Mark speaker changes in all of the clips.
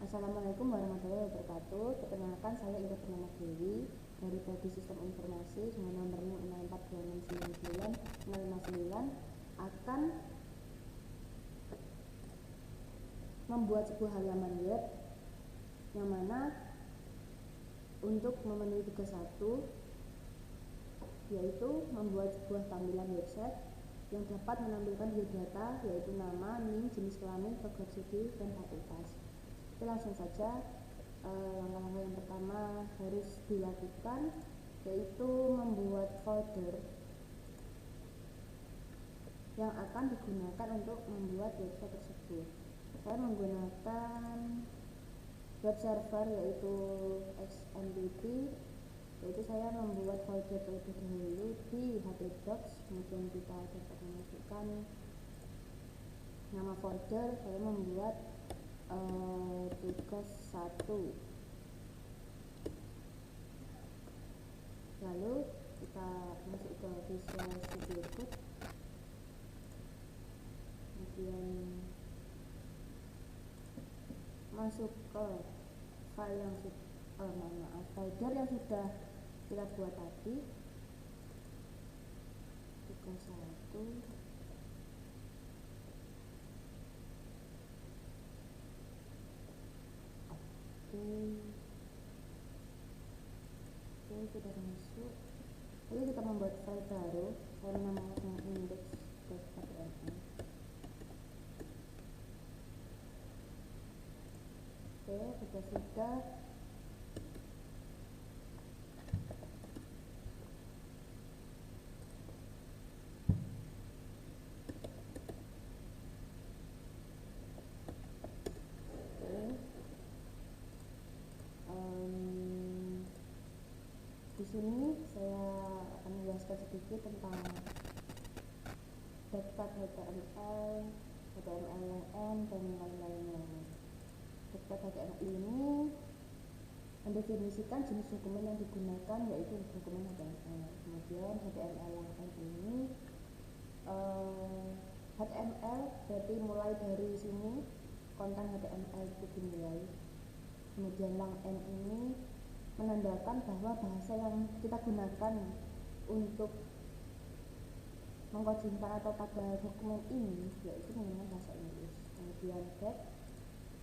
Speaker 1: Assalamualaikum warahmatullahi wabarakatuh. Perkenalkan, saya Ida Purnama Dewi dari Prodi Sistem Informasi dengan nomor 642699059 akan membuat sebuah halaman web yang mana untuk memenuhi tugas 1 yaitu membuat sebuah tampilan website yang dapat menampilkan biodata yaitu nama, NIM, jenis kelamin, program studi, dan fakultas. Oke, langsung saja. Langkah-langkah yang pertama harus dilakukan yaitu membuat folder yang akan digunakan untuk membuat website tersebut. Saya menggunakan web server yaitu XMPP, yaitu saya membuat folder terlebih dahulu di hpdocs, kemudian kita dapat memasukkan nama folder. Saya membuat tugas 1, lalu kita masuk ke Visual Studio Code, kemudian masuk ke file yang folder yang sudah kita buat tadi, tugas 1. Oke, sudah masuk. Lalu kita membuat file baru. Saya menamakan index.html. Oke, sudah. Di sini saya akan menjelaskan sedikit tentang daftar HTML, HTML dan lain-lainnya. Daftar HTML ini mendefinisikan jenis dokumen yang digunakan yaitu dokumen HTML. Kemudian HTML ini HTML berarti mulai dari sini konten HTML itu dimulai. Kemudian lang n ini menandakan bahwa bahasa yang kita gunakan untuk mengkodingkan atau pada dokumen ini yaitu menggunakan bahasa Inggris. Kemudian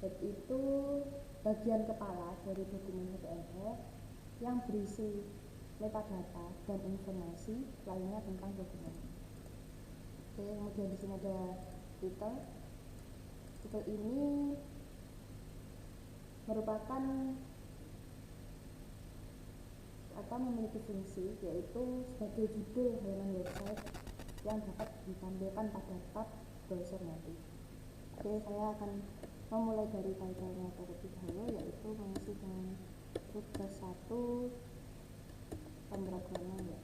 Speaker 1: head itu bagian kepala dari dokumen HTML yang berisi metadata dan informasi lainnya tentang dokumen. Oke, kemudian di sini ada title. Title ini merupakan atau memiliki fungsi yaitu sebagai judul halaman website yang dapat ditampilkan pada tab browser nanti. Oke, saya akan memulai dari title-nya terlebih dahulu yaitu mengisi dengan tugas 1 pemrograman ya.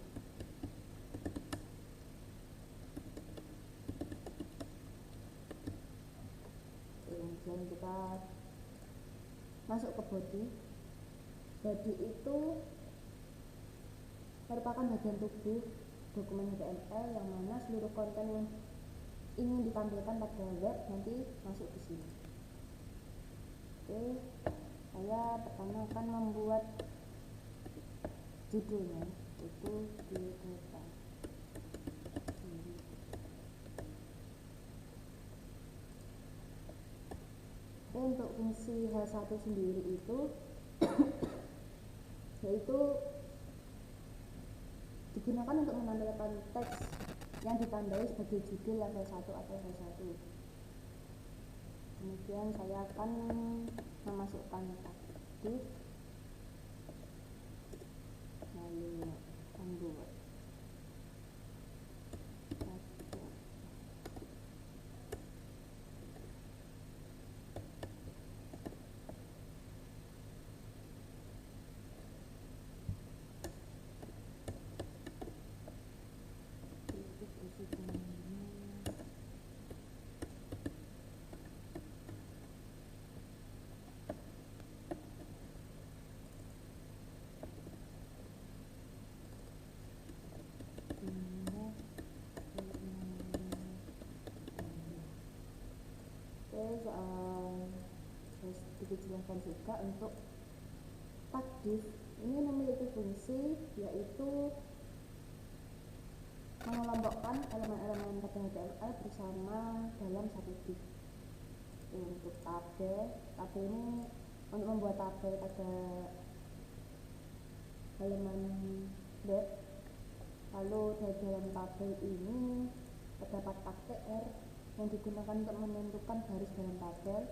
Speaker 1: Kemudian kita masuk ke body. Body itu merupakan bagian tubuh dokumen HTML yang mana seluruh konten yang ingin ditampilkan pada web nanti masuk di sini. Oke, saya pertama akan membuat judulnya itu biodata. Oke, untuk fungsi H1 sendiri itu yaitu digunakan untuk menampilkan teks yang ditandai sebagai judul level 1 atau H1. Kemudian saya akan memasukkan div, lalu membuat harus dijelaskan juga untuk tagdiv. Ini memiliki fungsi yaitu mengelompokkan elemen-elemen pada HTML bersama dalam satu div. Untuk tabel ini untuk membuat tabel pada halaman web. Lalu dari dalam tabel ini terdapat tag tr yang digunakan untuk menentukan garis dalam tabel,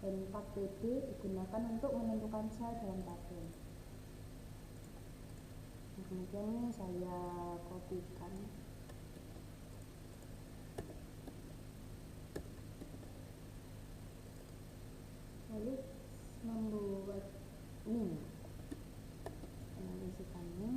Speaker 1: dan tag td digunakan untuk menentukan sel dalam tabel. Nah, kemudian ini saya kopikan. Lalu membuat min, analisiskannya.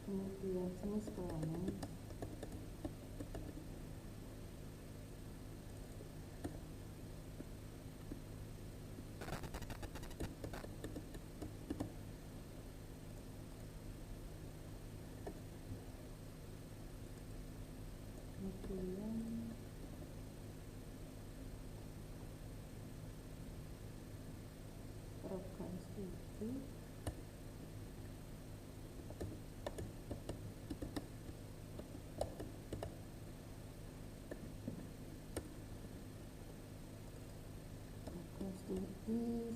Speaker 1: Kemudian jenis kelamin, kemudian program studi,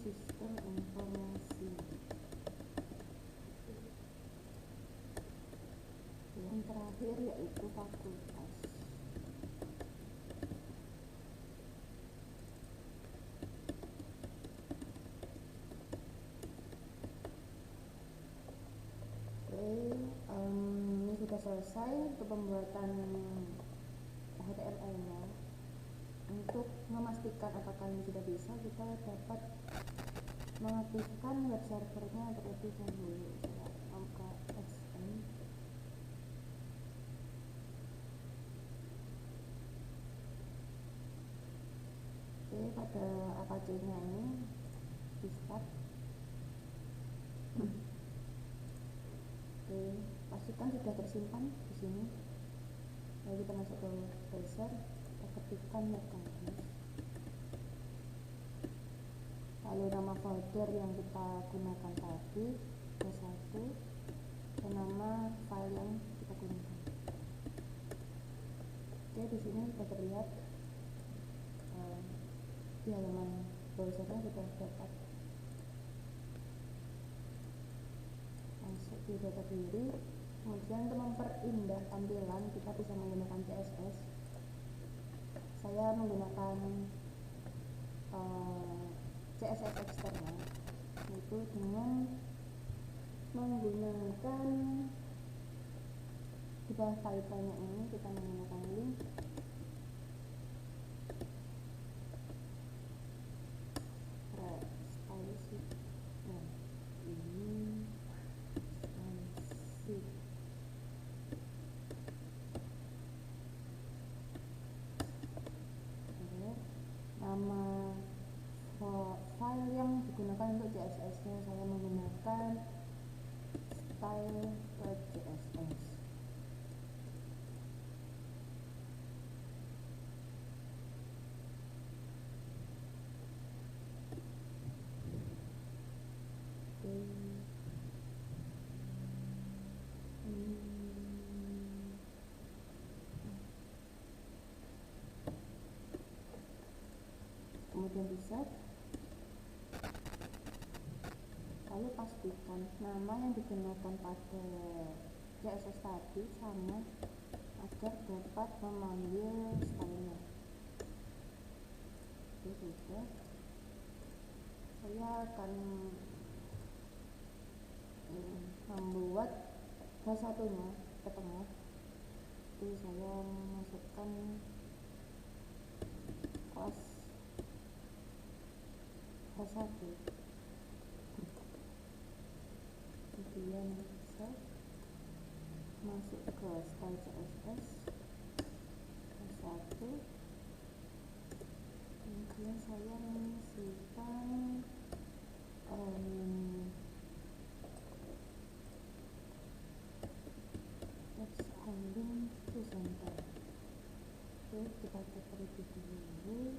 Speaker 1: sistem informasi. Yang terakhir yaitu fakultas. Ini sudah selesai untuk pembuatan HTML-nya. Untuk memastikan apakah ini sudah bisa, kita dapat mengaktifkan web servernya terlebih dahulu. Saya buka sm. Oke, pada Apache-nya ini di start. Oke, pastikan sudah tersimpan di sini. Lalu kita masuk ke browser, kita ketikkan netconfig. Lalu nama folder yang kita gunakan tadi C1 dan nama file yang kita gunakan. Oke, di sini sudah terlihat di halaman browsernya sudah dapat masuk di data diri. Kemudian untuk memperindah tampilan kita bisa menggunakan CSS. Saya menggunakan CSS eksternal, yaitu dengan menggunakan di bawah file-filenya ini kita menggunakan link nama file yang digunakan untuk CSS-nya. Saya menggunakan style.css. Kemudian di set, lalu pastikan nama yang digunakan pada CSS tadi sama agar dapat memanggil stylenya. Oke, sudah. Saya akan membuat satunya ke tengah. Jadi saya masukkan kelas H1, kemudian set, masuk ke style CSS H1, kemudian saya mengisikan teks lebih dulu.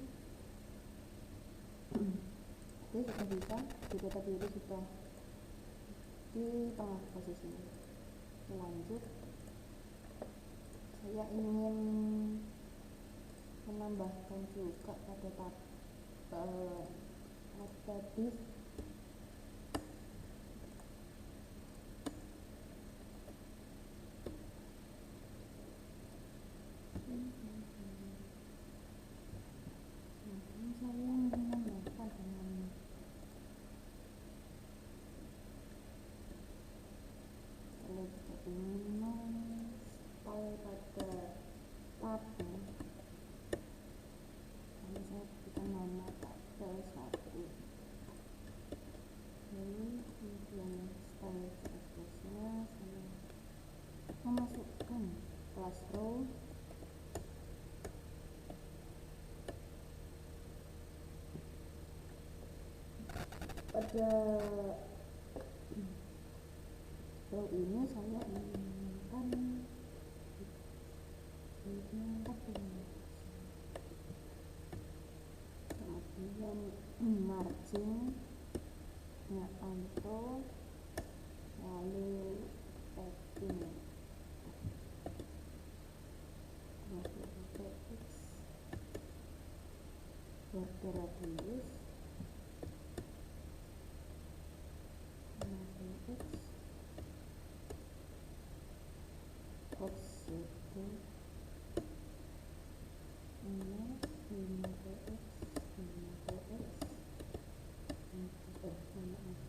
Speaker 1: Oke, sudah bisa. Jika tadi itu sudah di tengah posisinya. Lanjut, saya ingin menambahkan juga pada ada div saya menambahkan dengan kalau kita ingin style pada tabel, lalu saya berikan nama tabel 1, lalu kemudian style CSS-nya saya memasukkan kelas row, pada row ini saya inginkan kemudian marginnya auto, lalu padding 20 px, border radius 50x, box itu 5px, 5px, 5px,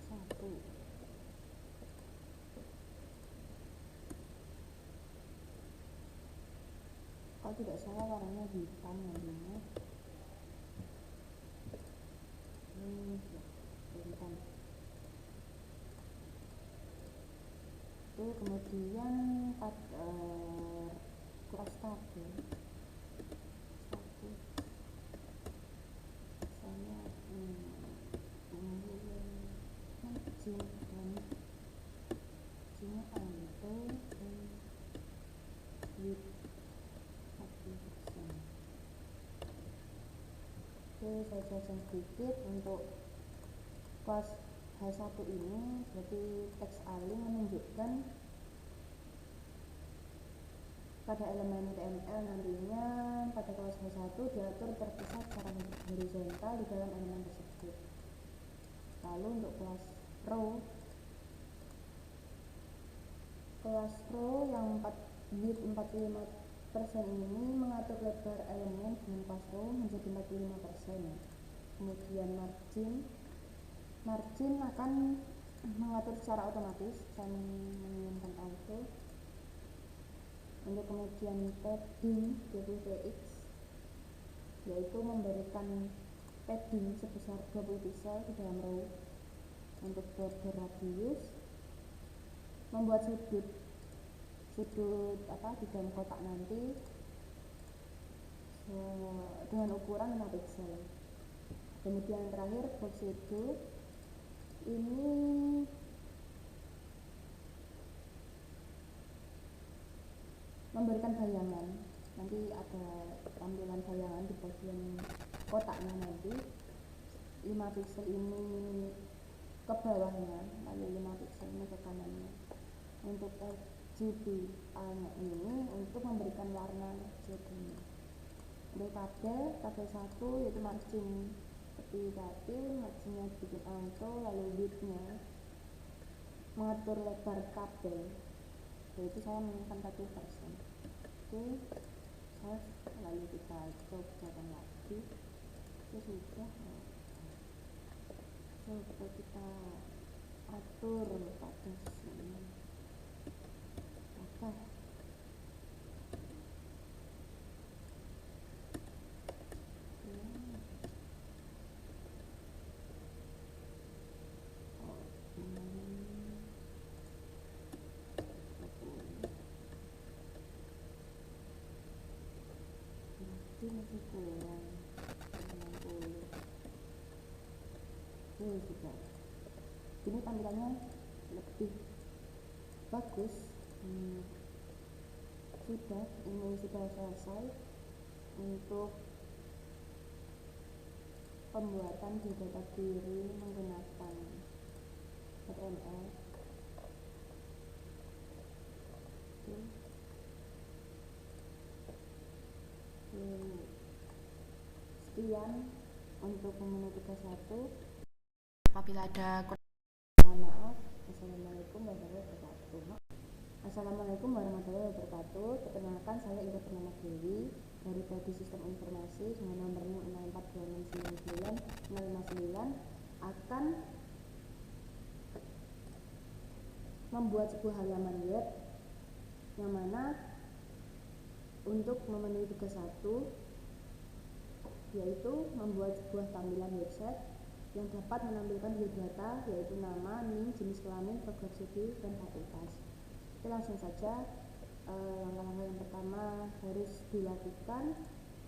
Speaker 1: satu. Kalau tidak salah warnanya hitam nantinya. Ini hitam. Oke, kemudian pada kelas tabel 1 saya margin dan marginnya auto dan width 40%. Oke, saya jelaskan sedikit untuk kelas H1 ini. Jadi teks aling menunjukkan pada elemen TML nantinya pada kelas H1 diatur terpisah secara horizontal di dalam elemen tersebut. Lalu untuk kelas row yang width 45% ini mengatur lebar elemen dengan kelas row menjadi 45%. Kemudian margin akan mengatur secara otomatis, saya menginginkan auto. Untuk kemudian padding 20px, yaitu memberikan padding sebesar 20 pixel di dalam row. Untuk border radius, membuat sudut di dalam kotak nanti dengan ukuran 5 pixel. Kemudian terakhir box itu ini memberikan bayangan, nanti ada tampilan bayangan di bagian kotaknya nanti. 5 pixel ini ke bawahnya, lalu 5 pixel ini ke kanannya. Untuk RGB ini untuk memberikan warna RGB-nya. Untuk tabel 1 yaitu margin seperti tadi, marginnya dibikin auto, lalu width-nya mengatur lebar kabel, yaitu saya menginginkan 40%. Oke, save, lalu kita coba lagi. Oke, sudah. Coba kita atur pada sini. Oke. masih kurang 90. Oke, sudah. Ini tampilannya lebih bagus. Sudah, ini sudah selesai untuk pembuatan di data query menggunakan HTML. Oke. Sekian untuk menu tugas 1. Apabila ada mohon maaf. Assalamualaikum warahmatullahi wabarakatuh. Assalamualaikum warahmatullahi wabarakatuh. Perkenalkan, saya Ida Purnama Dewi dari Prodi Sistem Informasi dengan nomornya 642699059 akan membuat sebuah halaman web yang mana untuk memenuhi tugas 1 yaitu membuat sebuah tampilan website yang dapat menampilkan biodata yaitu nama, NIM, jenis kelamin, program studi, dan fakultas. Oke, langsung saja. Langkah-langkah yang pertama harus dilakukan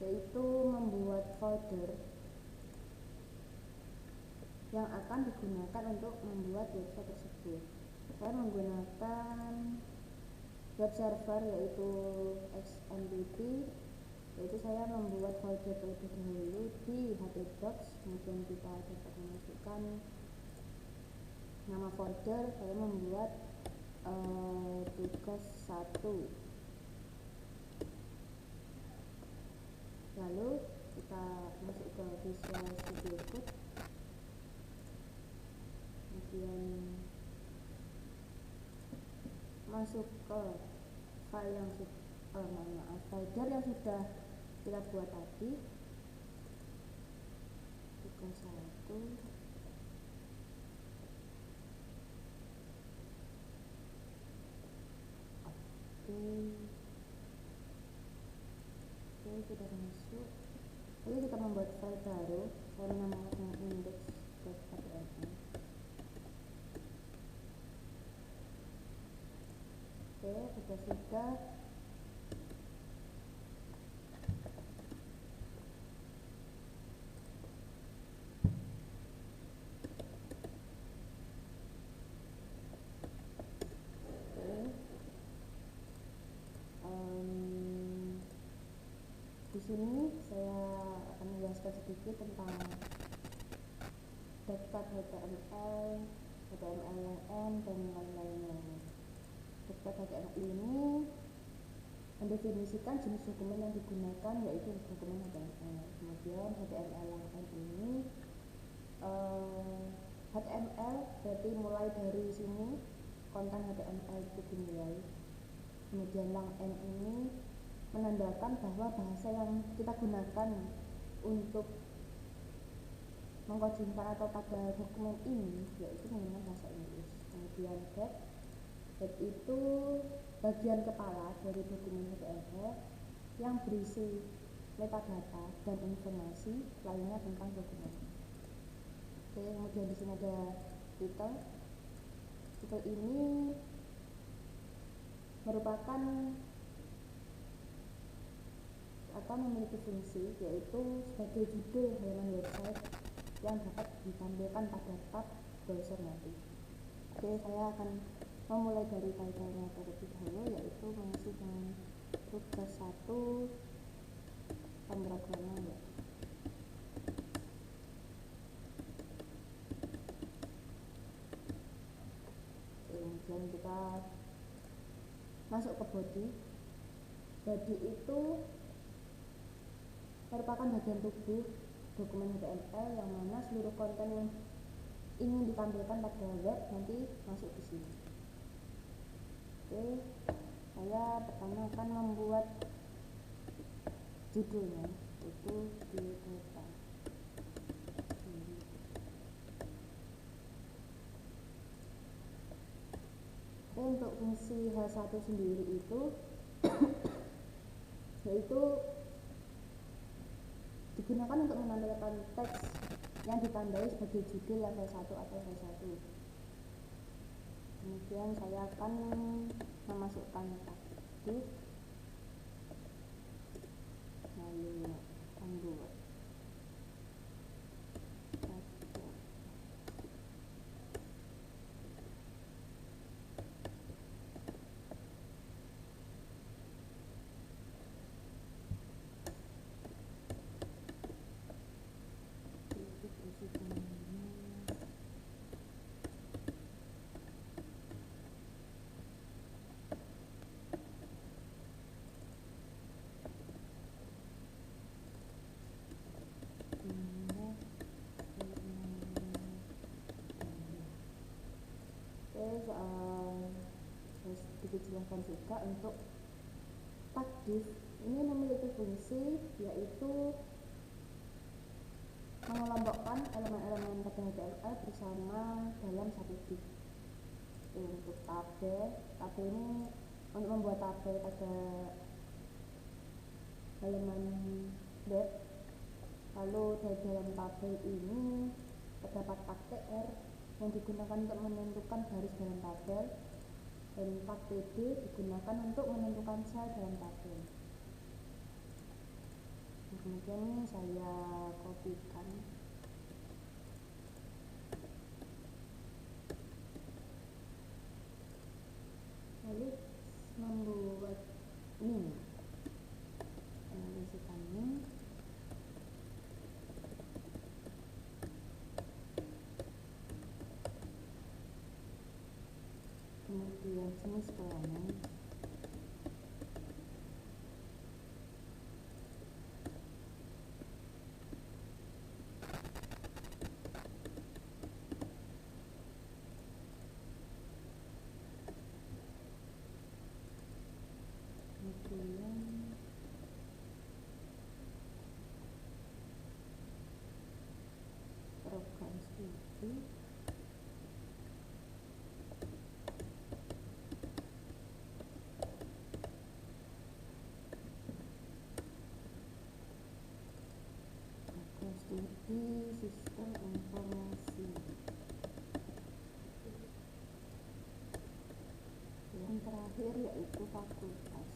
Speaker 1: yaitu membuat folder yang akan digunakan untuk membuat website tersebut. Saya menggunakan web server yaitu XMPP, yaitu saya membuat folder terlebih dahulu di htdocs, kemudian kita dapat memasukkan nama folder. Saya membuat tugas 1, lalu kita masuk ke Visual Studio Code, kemudian masuk ke file yang folder yang sudah kita buat tadi, tugas 1. Oke, sudah masuk. Lalu kita membuat file baru. Saya menamakan index.html. Oke, sudah. Di sini saya akan menjelaskan sedikit tentang daftar HTML, HTML dan lain-lainnya. Daftar HTML ini mendefinisikan jenis dokumen yang digunakan yaitu dokumen HTML. Kemudian HTML ini HTML berarti mulai dari sini konten HTML itu dimulai. Kemudian lang n ini menandakan bahwa bahasa yang kita gunakan untuk mengkodingkan atau pada dokumen ini yaitu menggunakan bahasa Inggris. Kemudian head itu bagian kepala dari dokumen HTML yang berisi metadata dan informasi lainnya tentang dokumen. Oke, kemudian di sini ada title. Title ini merupakan atau memiliki fungsi yaitu sebagai judul halaman website yang dapat ditampilkan pada tab browser nanti. Oke, saya akan memulai dari title-nya terlebih dahulu yaitu mengisi dengan tugas 1 pemrograman web. Kemudian kita masuk ke body. Body itu merupakan bagian tubuh dokumen HTML yang mana seluruh konten yang ingin ditampilkan pada web nanti masuk di sini. Oke, saya pertama akan membuat judulnya itu biodata. Oke, untuk fungsi H1 sendiri itu yaitu digunakan untuk menampilkan teks yang ditandai sebagai judul level 1 atau H1. Kemudian saya akan memasukkan div, lalu membuat sedikit jelaskan juga untuk tagdiv ini memiliki fungsi yaitu mengelompokkan elemen-elemen pada HTML bersama dalam satu div. Untuk tabel ini untuk membuat tabel pada halaman web. Lalu dari dalam tabel ini terdapat tag tr yang digunakan untuk menentukan baris dalam tabel, dan tag td digunakan untuk menentukan sel dalam tabel. Nah, kemudian ini saya kopikan. Lalu membuat min, mengisipkan min. Kemudian jenis kelamin, kemudian program studi, sistem informasi. Yang terakhir yaitu fakultas.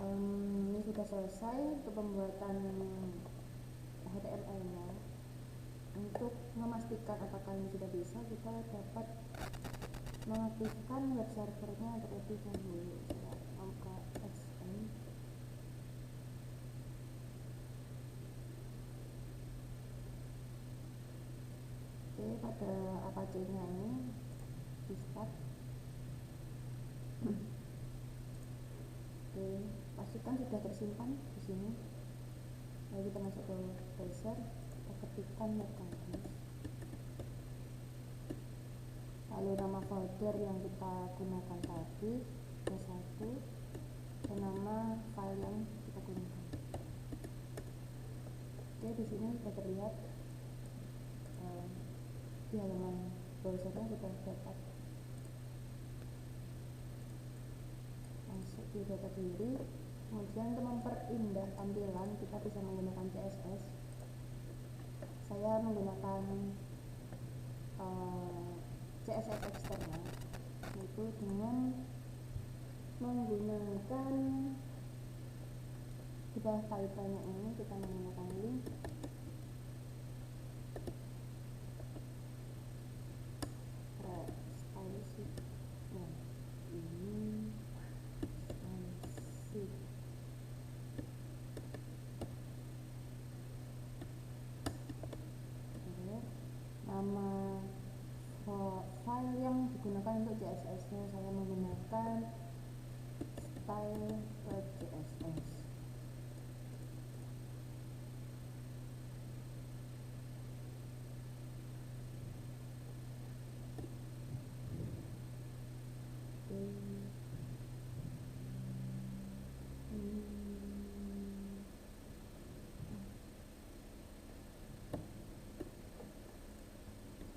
Speaker 1: Ini sudah selesai untuk pembuatan HTML-nya. Untuk memastikan apakah ini sudah bisa, kita dapat mengaktifkan web servernya terlebih dahulu. Saya buka XM. Oke, pada Apache-nya ini di start. Oke, pastikan sudah tersimpan di sini. Lalu kita masuk ke browser, kita ketikkan netconference. Lalu nama folder yang kita gunakan tadi C1 dan nama file yang kita gunakan. Oke, di sini sudah terlihat di halaman browsernya sudah dapat masuk di data diri. Kemudian untuk memperindah tampilan kita bisa menggunakan CSS. Saya menggunakan CSS eksternal, yaitu dengan menggunakan di bawah title-nya ini kita menggunakan link style sheet. Nah, ini style sheet. Nama file yang digunakan untuk CSS-nya saya menggunakan style.css.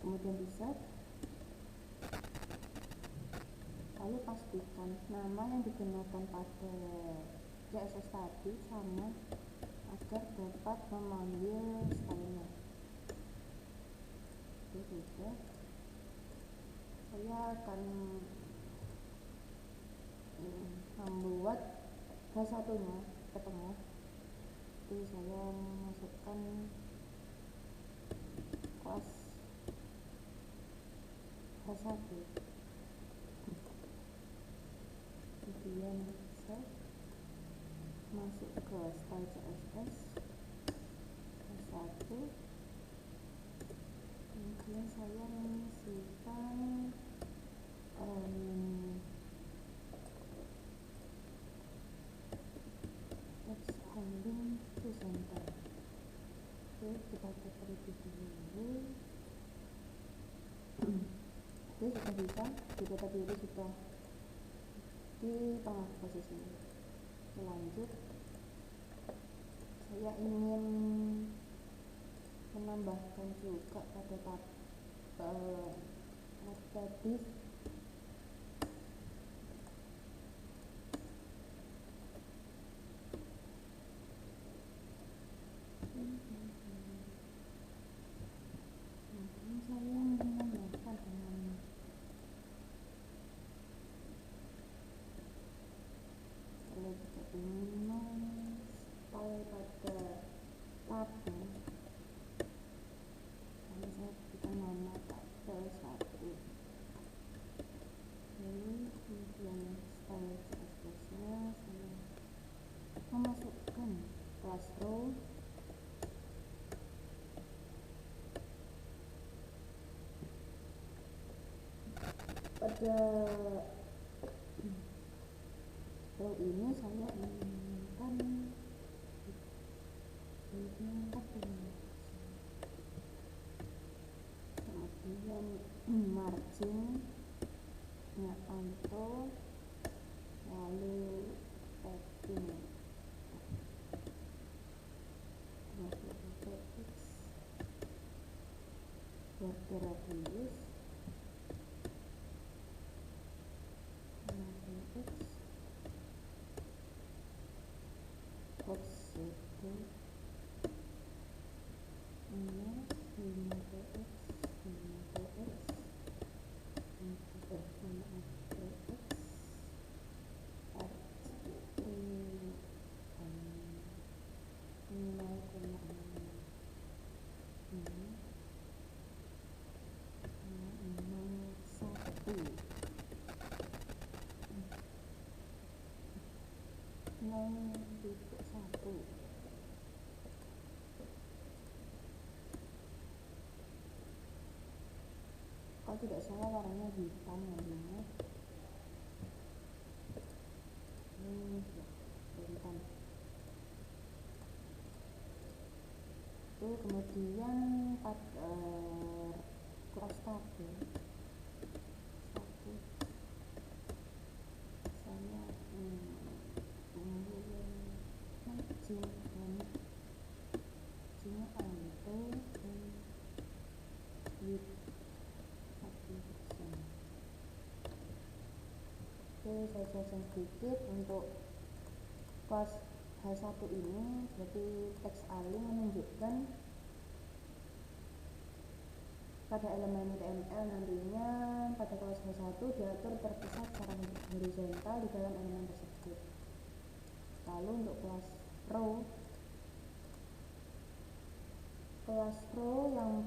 Speaker 1: Kemudian bisa, lalu pastikan nama yang digunakan pada CSS tadi sama agar dapat memanggil stylenya. Oke, sudah. Saya akan membuat H1-nya ke tengah. Jadi saya masukkan kelas H1, kemudian saya masuk ke style CSS H1, kemudian saya mengisikan text align to center. Oke, kita cek terlebih dulu. Oke, sudah bisa. Jika tadi itu sudah di tengah posisinya. Lanjut, saya ingin menambahkan juga pada tab div saya menambahkan dengan kalau kita ingin style pada tabel, karena saya berikan nama tabel 1. Kemudian style CSS nya saya memasukkan kelas row, pada row ini saya inginkan kemudian margin nya auto, lalu padding 20 px, border radius 50x, box itu 50x, 50x, 50x, satu. Kalau tidak salah warnanya hitam namanya. Ini hitam. Oke, kemudian pada kelas tabel 1 saya kemudian margin dan marginnya auto dan width 1%. Oke, saya jelaskan sedikit untuk kelas H1 ini. Berarti text align menunjukkan pada elemen HTML nantinya pada kelas H1 diatur terpisah secara horizontal di dalam elemen tersebut. Lalu untuk kelas row yang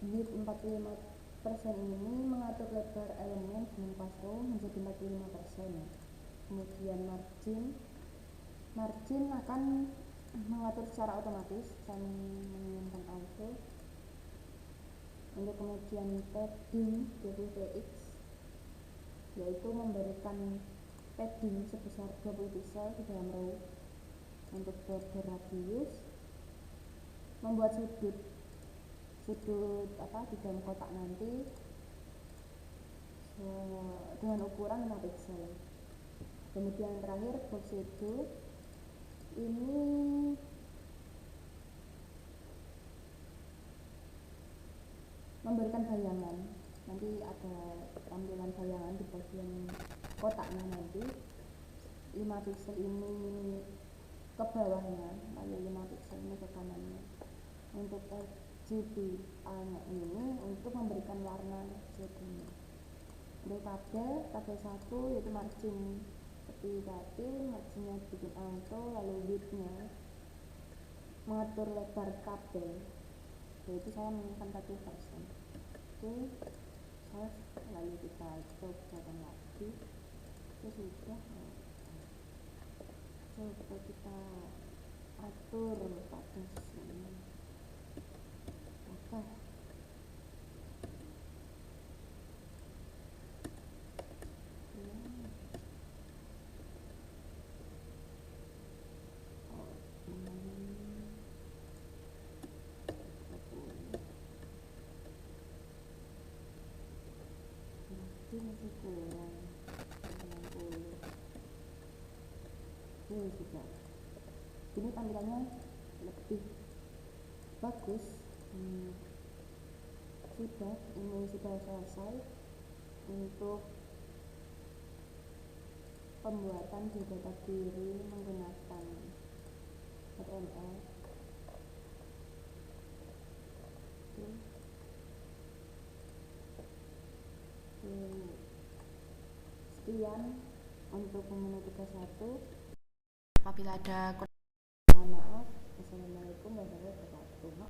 Speaker 1: width 45% ini mengatur lebar elemen dengan kelas row menjadi 45%. Kemudian margin akan mengatur secara otomatis, saya menginginkan auto. Untuk kemudian padding 20px, yaitu memberikan padding sebesar 20 pixel di dalam row. Untuk border radius, membuat sudut di dalam kotak nanti dengan ukuran 5 pixel. Kemudian terakhir box itu ini memberikan bayangan, nanti ada tampilan bayangan di bagian kotaknya nanti. 5 pixel ini ke bawahnya, lalu 5 pixel ini ke kanannya. Untuk GPA-nya ini untuk memberikan warna jadinya. Untuk tabel 1 yaitu margin, seperti tadi marginnya bikin auto, lalu width-nya mengatur lebar kabel, yaitu saya menginginkan 40%. Oke, save, lalu kita coba lagi. Oke, sudah. Coba kita atur pada sini. Oke. Masih kurang 90. Oke, sudah. Ini tampilannya lebih bagus. Sudah, ini sudah selesai untuk pembuatan di data diri menggunakan HTML. Oke. Sekian untuk menu tugas 1. Apabila ada kurang, mohon maaf. Assalamualaikum warahmatullahi wabarakatuh.